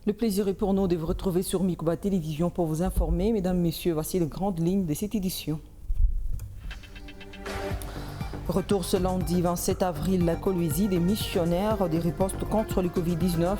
Le plaisir est pour nous de vous retrouver sur Mikuba Télévision pour vous informer. Mesdames, Messieurs, voici les grandes lignes de cette édition. Retour ce lundi 27 avril, la Kolwezi des missionnaires des ripostes contre le Covid-19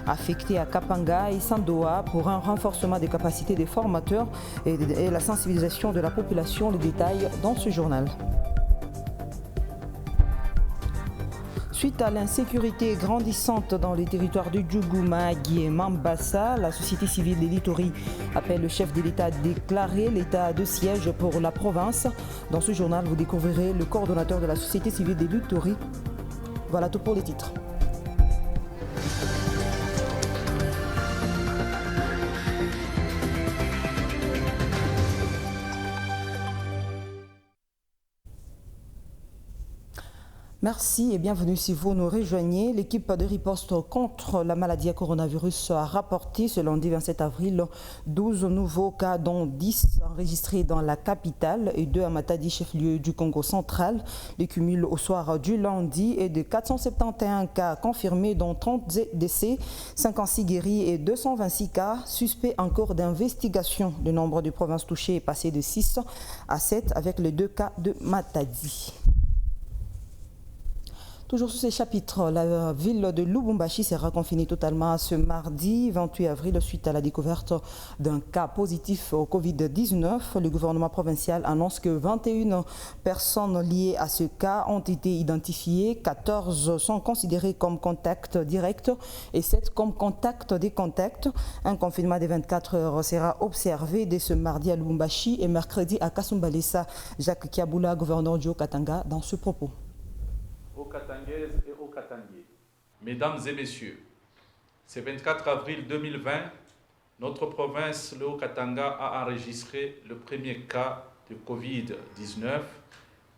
affectés à Kapanga et Sandoa pour un renforcement des capacités des formateurs et la sensibilisation de la population. Les détails dans ce journal. Suite à l'insécurité grandissante dans les territoires de Djouguma, et Mambasa, la société civile de l'Ituri appelle le chef de l'État à déclarer l'état de siège pour la province. Dans ce journal, vous découvrirez le coordonnateur de la société civile de l'Ituri. Voilà tout pour les titres. Merci et bienvenue si vous nous rejoignez. L'équipe de riposte contre la maladie à coronavirus a rapporté ce lundi 27 avril 12 nouveaux cas, dont 10 enregistrés dans la capitale et 2 à Matadi, chef-lieu du Congo central. Le cumul au soir du lundi est de 471 cas confirmés, dont 30 décès, 56 guéris et 226 cas suspects en cours d'investigation. Le nombre de provinces touchées est passé de 6 à 7 avec les 2 cas de Matadi. Toujours sous ces chapitres, la ville de Lubumbashi sera confinée totalement ce mardi 28 avril suite à la découverte d'un cas positif au Covid-19. Le gouvernement provincial annonce que 21 personnes liées à ce cas ont été identifiées, 14 sont considérées comme contacts directs et 7 comme contacts des contacts. Un confinement de 24 heures sera observé dès ce mardi à Lubumbashi et mercredi à Kasumbalesa. Jacques Kiaboula, gouverneur du Haut-Katanga, dans ce propos. Aux Katangaises et aux Katangiers. Mesdames et messieurs, ce 24 avril 2020, notre province, le Haut-Katanga, a enregistré le premier cas de Covid-19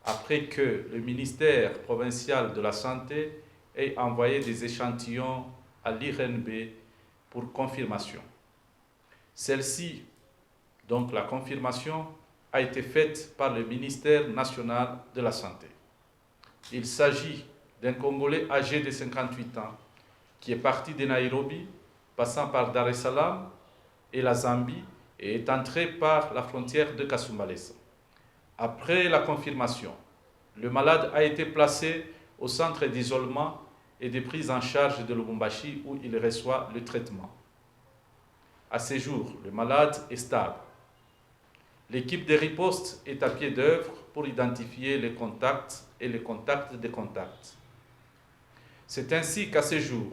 après que le ministère provincial de la Santé ait envoyé des échantillons à l'IRNB pour confirmation. Celle-ci, donc la confirmation, a été faite par le ministère national de la Santé. Il s'agit d'un Congolais âgé de 58 ans qui est parti de Nairobi, passant par Dar es Salaam et la Zambie et est entré par la frontière de Kasumbalesa. Après la confirmation, le malade a été placé au centre d'isolement et de prise en charge de Lubumbashi où il reçoit le traitement. À ce jour, le malade est stable. L'équipe de riposte est à pied d'œuvre pour identifier les contacts et les contacts des contacts. C'est ainsi qu'à ce jour,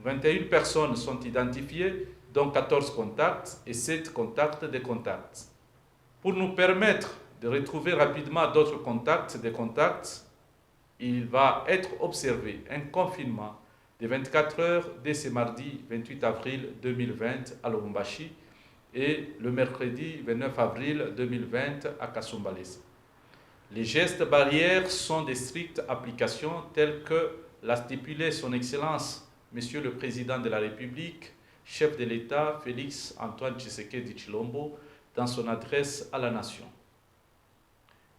21 personnes sont identifiées, dont 14 contacts et 7 contacts des contacts. Pour nous permettre de retrouver rapidement d'autres contacts des contacts, il va être observé un confinement de 24 heures dès ce mardi 28 avril 2020 à Lubumbashi et le mercredi 29 avril 2020 à Kasumbalesa. Les gestes barrières sont de strictes applications telles que l'a stipulé son Excellence, Monsieur le Président de la République, chef de l'État Félix Antoine Tshisekedi Tshilombo, dans son adresse à la nation.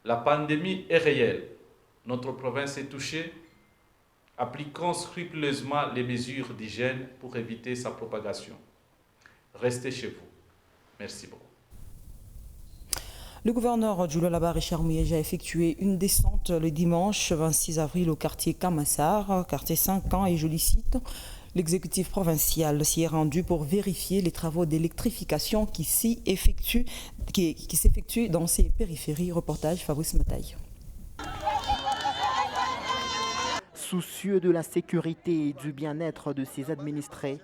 La pandémie est réelle. Notre province est touchée. Appliquons scrupuleusement les mesures d'hygiène pour éviter sa propagation. Restez chez vous. Merci beaucoup. Le gouverneur du Lualaba, Richard Mouyej, a effectué une descente le dimanche 26 avril au quartier Kamassar, quartier 5 ans, et je le cite, l'exécutif provincial s'y est rendu pour vérifier les travaux d'électrification qui s'effectuent dans ces périphéries. Reportage Fabrice Mataille. Soucieux de la sécurité et du bien-être de ses administrés,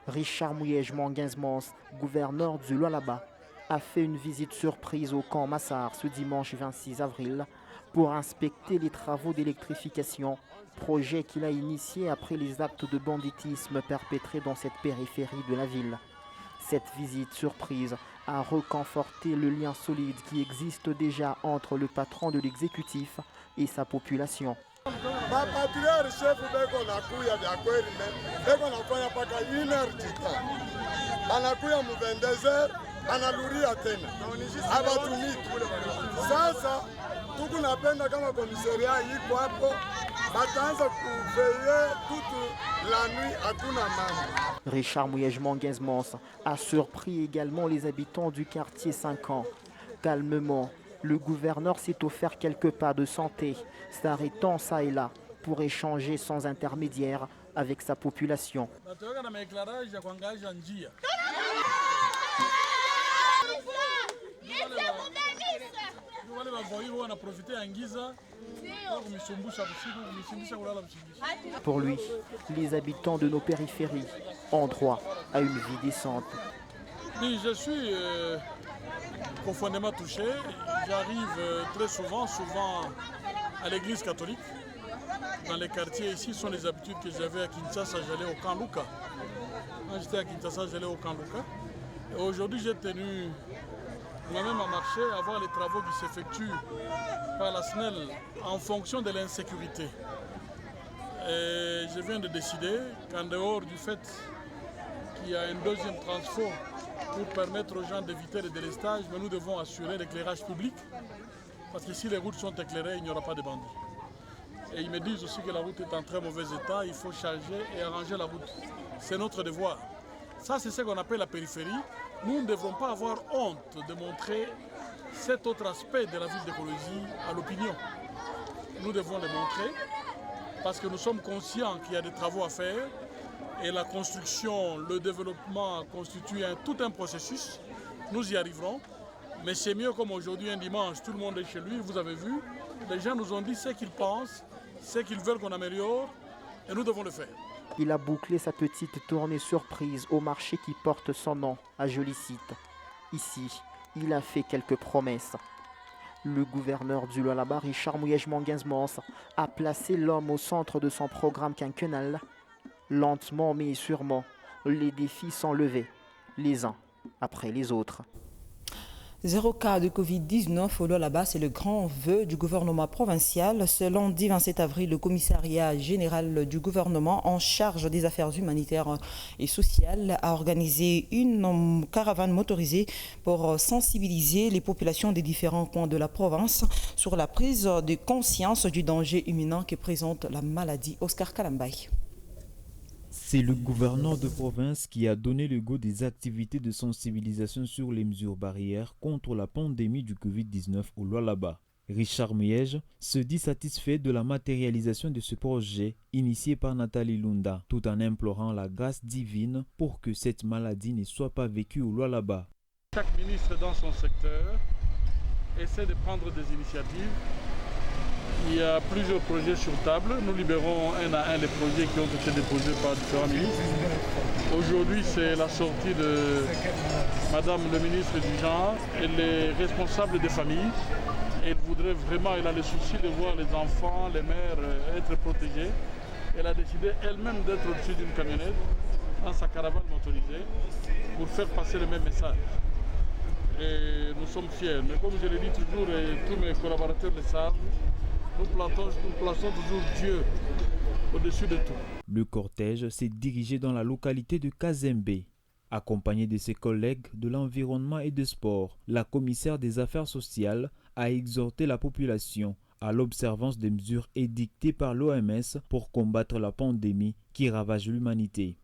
Richard Mouyej Mangenzmans, gouverneur du Lualaba, a fait une visite surprise au camp Massar ce dimanche 26 avril pour inspecter les travaux d'électrification, projet qu'il a initié après les actes de banditisme perpétrés dans cette périphérie de la ville. Cette visite surprise a reconforté le lien solide qui existe déjà entre le patron de l'exécutif et sa population. Mapatriari chef beko nakuya vya kweli beko nafanya paka 1h du temps. Anakuya mu 22h analuria tena. Abatumiki. Sasa tuku napenda kama komisaria iko hapo bataanza kuveiller toute la nuit à Tunamani. Richard Mouyej-Manguinzmons a surpris également les habitants du quartier 5 ans. Calmement, le gouverneur s'est offert quelques pas de santé, s'arrêtant ça et là pour échanger sans intermédiaire avec sa population. Pour lui, les habitants de nos périphéries ont droit à une vie décente. Oui, je suis profondément touché. J'arrive très souvent à l'église catholique. Dans les quartiers ici, ce sont les habitudes que j'avais à Kinshasa, j'allais au camp Luka. Quand j'étais à Kinshasa, j'allais au camp Luka. Et aujourd'hui, j'ai tenu moi-même à marcher, à voir les travaux qui s'effectuent par la SNEL en fonction de l'insécurité. Et je viens de décider qu'en dehors du fait qu'il y a un deuxième transfert pour permettre aux gens d'éviter le délestage, mais nous devons assurer l'éclairage public, parce que si les routes sont éclairées, il n'y aura pas de bandits. Et ils me disent aussi que la route est en très mauvais état, il faut charger et arranger la route. C'est notre devoir. Ça, c'est ce qu'on appelle la périphérie. Nous ne devrons pas avoir honte de montrer cet autre aspect de la ville de Kolwezi à l'opinion. Nous devons le montrer parce que nous sommes conscients qu'il y a des travaux à faire et la construction, le développement constitue tout un processus. Nous y arriverons, mais c'est mieux comme aujourd'hui, un dimanche, tout le monde est chez lui, vous avez vu. Les gens nous ont dit ce qu'ils pensent, ce qu'ils veulent qu'on améliore et nous devons le faire. Il a bouclé sa petite tournée surprise au marché qui porte son nom, à Jolicite. Ici, il a fait quelques promesses. Le gouverneur du Lualaba, Richard Mouyej-Manguinzmons, a placé l'homme au centre de son programme quinquennal. Lentement mais sûrement, les défis sont levés, les uns après les autres. 0 cas de Covid-19 au Lualaba, c'est le grand vœu du gouvernement provincial. Ce lundi 27 avril, le commissariat général du gouvernement en charge des affaires humanitaires et sociales a organisé une caravane motorisée pour sensibiliser les populations des différents coins de la province sur la prise de conscience du danger imminent que présente la maladie. Oscar Kalambay. C'est le gouverneur de province qui a donné le go des activités de sensibilisation sur les mesures barrières contre la pandémie du Covid-19 au Lualaba. Richard Mouyej se dit satisfait de la matérialisation de ce projet initié par Nathalie Lunda, tout en implorant la grâce divine pour que cette maladie ne soit pas vécue au Lualaba. Chaque ministre dans son secteur essaie de prendre des initiatives. Il y a plusieurs projets sur table. Nous libérons un à un les projets qui ont été déposés par différents ministres. Aujourd'hui, c'est la sortie de Madame le ministre du Genre et les responsables des familles. Elle voudrait vraiment, elle a le souci de voir les enfants, les mères être protégés. Elle a décidé elle-même d'être au-dessus d'une camionnette dans sa caravane motorisée pour faire passer le même message. Et nous sommes fiers. Mais comme je le dis toujours, et tous mes collaborateurs le savent, nous plaçons toujours Dieu au-dessus de tout. Le cortège s'est dirigé dans la localité de Kazembe. Accompagné de ses collègues de l'environnement et des sports, la commissaire des affaires sociales a exhorté la population à l'observance des mesures édictées par l'OMS pour combattre la pandémie qui ravage l'humanité.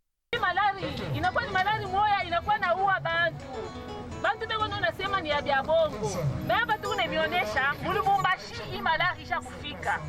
Bantu beko nasema ni ya bya bongo. Na hapa tu unanionyesha Mulubumbashi hii malaria isha kufika.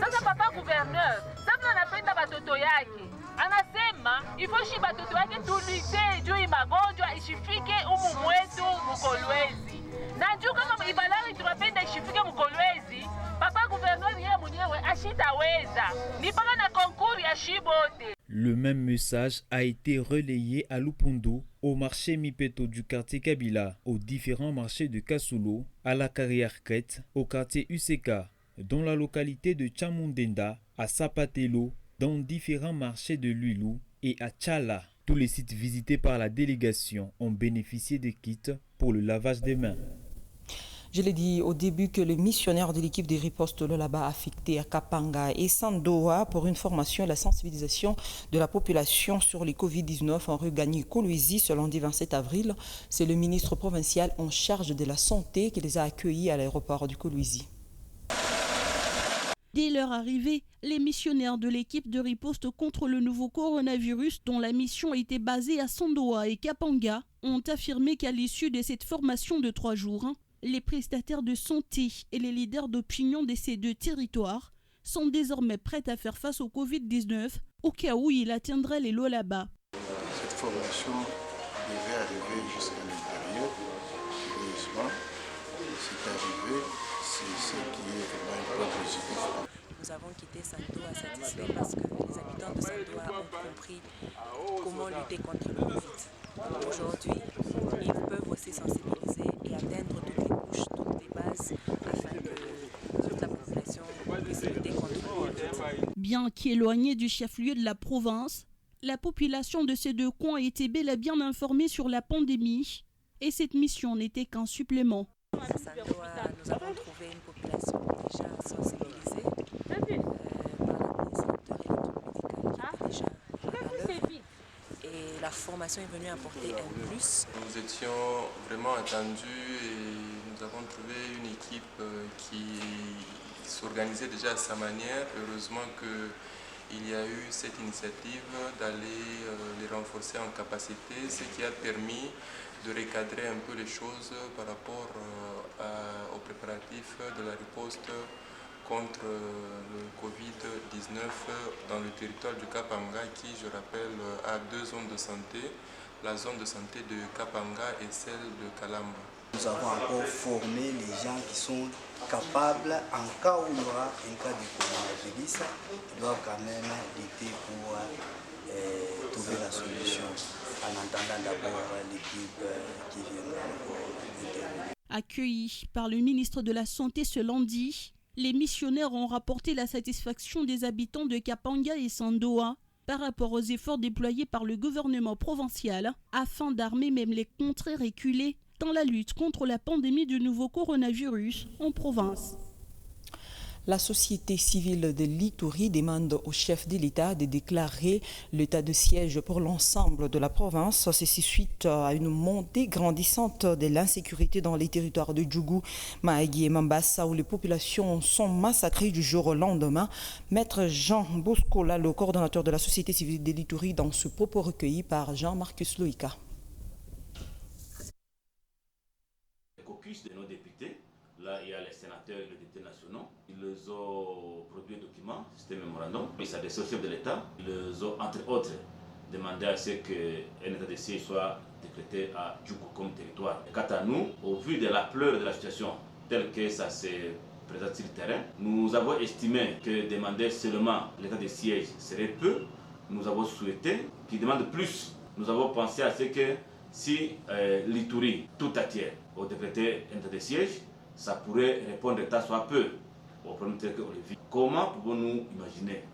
Sasa papa gouverneur, sasa anapenda batoto yake. Anasema ifoshi batoto yake tulite juu magonjwa ishifike umu mwetu Mukolwezi. Na juu kama ibalari tunapenda ishifike Mukolwezi, papa gouverneur yeye mwenyewe ashitaweza. Ni paka na concours ya shibote. Le même message a été relayé à Lupundu, au marché Mipeto du quartier Kabila, aux différents marchés de Kasulo, à la Carrière-Crête, au quartier Useka, dans la localité de Chamundenda, à Sapatelo, dans différents marchés de Luilou et à Tchala. Tous les sites visités par la délégation ont bénéficié de kits pour le lavage des mains. Je l'ai dit au début que les missionnaires de l'équipe des ripostes Lualaba affectés à Kapanga et Sandoa pour une formation et la sensibilisation de la population sur les Covid-19 ont regagné Kolwezi ce lundi 27 avril. C'est le ministre provincial en charge de la santé qui les a accueillis à l'aéroport du Kolwezi. Dès leur arrivée, les missionnaires de l'équipe de riposte contre le nouveau coronavirus, dont la mission était basée à Sandoa et Kapanga, ont affirmé qu'à l'issue de cette formation de 3 jours, les prestataires de santé et les leaders d'opinion de ces 2 territoires sont désormais prêts à faire face au Covid-19 au cas où il atteindrait les Lualaba. Cette formation devait arriver jusqu'à l'intérieur. Heureusement, c'est arrivé. C'est ce qui est vraiment un point positif. Nous avons quitté Sandoa satisfaits parce que les habitants de Sandoa ont compris comment lutter contre le Covid. Aujourd'hui, ils peuvent aussi sensibiliser et atteindre toutes les couches, toutes les bases afin que toute la population puisse lutter contre le Covid. Bien qu'éloignée du chef-lieu de la province, la population de ces 2 coins était bel et bien informée sur la pandémie et cette mission n'était qu'un supplément. À Sandoa, nous avons trouvé une population déjà sensibilisée par l'administrateur et l'équipe médicale qui était déjà à l'œuvre. Et la formation est venue apporter un plus. Nous étions vraiment attendus et nous avons trouvé une équipe qui s'organisait déjà à sa manière. Heureusement qu'il y a eu cette initiative d'aller les renforcer en capacité, ce qui a permis de recadrer un peu les choses par rapport aux préparatifs de la riposte contre le Covid-19 dans le territoire du Kapanga qui, je rappelle, a 2 zones de santé, la zone de santé de Kapanga et celle de Kalamba. Nous avons encore formé les gens qui sont capables, en cas où il y aura un cas de coronavirus, ils doivent quand même lutter pour trouver la solution en attendant d'abord l'équipe qui viendra encore. Accueillis par le ministre de la Santé ce lundi, les missionnaires ont rapporté la satisfaction des habitants de Kapanga et Sandoa par rapport aux efforts déployés par le gouvernement provincial afin d'armer même les contrées reculées dans la lutte contre la pandémie du nouveau coronavirus en province. La société civile de l'Ituri demande au chef de l'État de déclarer l'état de siège pour l'ensemble de la province. Ceci suite à une montée grandissante de l'insécurité dans les territoires de Djougou, Mahagi et Mambasa où les populations sont massacrées du jour au lendemain. Maître Jean Boscola, le coordonnateur de la société civile de l'Ituri, dans ce propos recueilli par Jean-Marcus Loïka. Le caucus de nos députés, là il y a les sénateurs et les députés nationaux. Ils ont produit un document, c'était un mémorandum, ils s'adressaient au chef de l'État. Ils ont, entre autres, demandé à ce qu'un état de siège soit décrété à Djougou comme territoire. Quant à nous, au vu de l'ampleur de la situation telle que ça se présente sur le terrain, nous avons estimé que demander seulement l'état de siège serait peu. Nous avons souhaité qu'il demande plus. Nous avons pensé à ce que si l'Ituri tout attire au décréter un état de siège, ça pourrait répondre tant soit peu au problème tel qu'on le vit. Comment pouvons-nous imaginer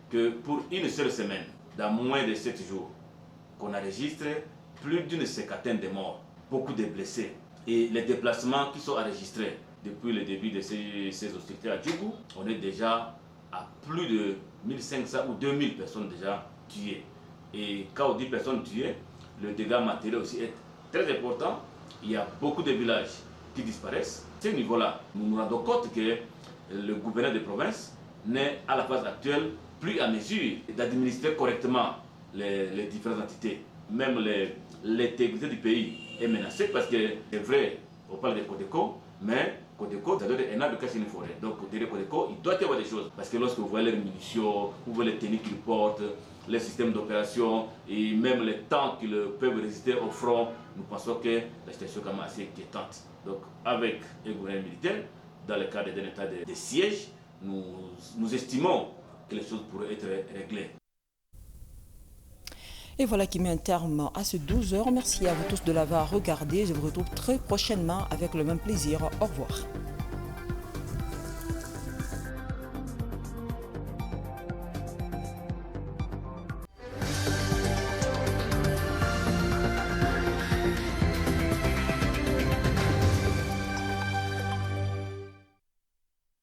que pour une seule semaine, dans moins de 7 jours, qu'on enregistre plus d'une cinquantaine de morts, beaucoup de blessés et les déplacements qui sont enregistrés depuis le début de ces hostilités à Djougou, on est déjà à plus de 1500 ou 2000 personnes déjà tuées. Et quand on dit personnes tuées, le dégât matériel aussi est très important. Il y a beaucoup de villages qui disparaissent. À ce niveau-là, nous nous rendons compte que le gouverneur de province n'est à la phase actuelle plus à mesure d'administrer correctement les différentes entités. Même l'intégrité du pays est menacée parce que c'est vrai, on parle de Codeco, mais Codeco, ça doit être un arbre qui cache une forêt. Donc derrière Codeco, il doit y avoir des choses. Parce que lorsque vous voyez les munitions, vous voyez les techniques qu'ils portent, les systèmes d'opération et même les temps qu'ils peuvent résister au front, nous pensons que la situation est quand même assez inquiétante. Donc avec un gouvernement militaire, dans le cadre d'un état de siège, nous estimons que les choses pourraient être réglées. Et voilà qui met un terme à ce 12h. Merci à vous tous de l'avoir regardé. Je vous retrouve très prochainement avec le même plaisir. Au revoir.